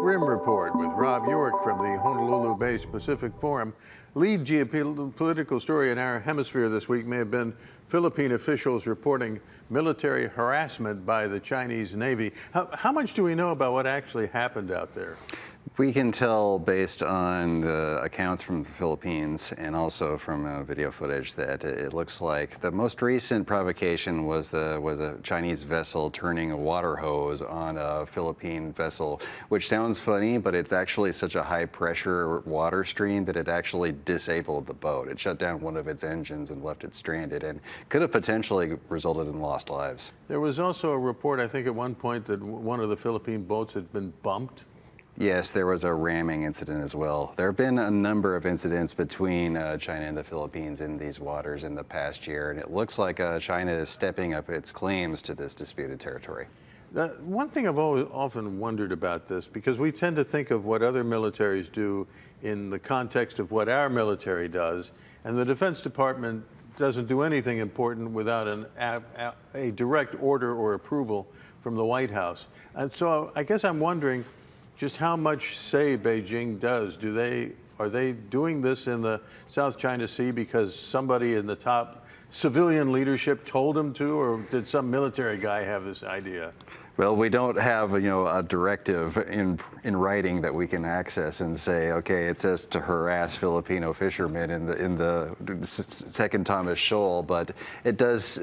Rim Report with Rob York from the Honolulu-based Pacific Forum. Lead geopolitical story in our hemisphere this week may have been Philippine officials reporting military harassment by the Chinese Navy. How much do we know about what actually happened out there? We can tell based on the accounts from the Philippines and also from video footage that it looks like the most recent provocation was a Chinese vessel turning a water hose on a Philippine vessel, which sounds funny, but it's actually such a high pressure water stream that it actually disabled the boat. It shut down one of its engines and left it stranded and could have potentially resulted in lost lives. There was also a report, I think at one point, that one of the Philippine boats had been bumped. Yes, there was a ramming incident as well. There have been a number of incidents between China and the Philippines in these waters in the past year, and it looks like China is stepping up its claims to this disputed territory. One thing I've often wondered about this, because we tend to think of what other militaries do in the context of what our military does, and the Defense Department doesn't do anything important without a direct order or approval from the White House. And so I guess I'm wondering just how much say Beijing does. Are they doing this in the South China Sea because somebody in the top civilian leadership told them to, or did some military guy have this idea? Well, we don't have, a directive in writing that we can access and say, okay, it says to harass Filipino fishermen in the Second Thomas Shoal, but it does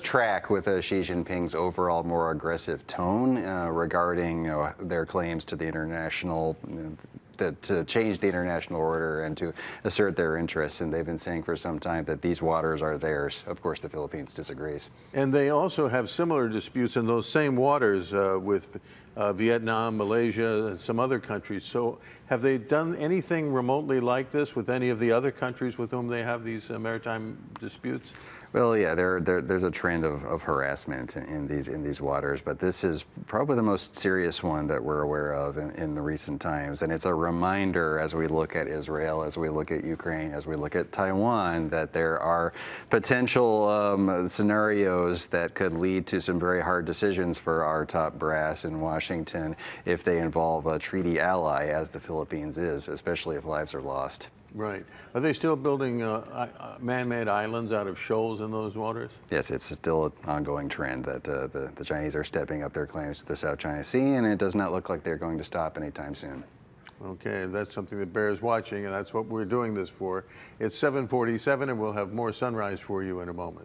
track with Xi Jinping's overall more aggressive tone regarding their claims to the international. To change the international order and to assert their interests. And they've been saying for some time that these waters are theirs. Of course, the Philippines disagrees. And they also have similar disputes in those same waters with Vietnam, Malaysia, and some other countries. So have they done anything remotely like this with any of the other countries with whom they have these maritime disputes? Well, yeah, there's a trend of harassment in these waters, but this is probably the most serious one that we're aware of in the recent times. And it's a reminder as we look at Israel, as we look at Ukraine, as we look at Taiwan, that there are potential scenarios that could lead to some very hard decisions for our top brass in Washington if they involve a treaty ally, as the Philippines is, especially if lives are lost. Right. Are they still building man-made islands out of shoals in those waters? Yes, it's still an ongoing trend that the Chinese are stepping up their claims to the South China Sea, and it does not look like they're going to stop anytime soon. Okay, that's something that bears watching, and that's what we're doing this for. It's 7:47, and we'll have more sunrise for you in a moment.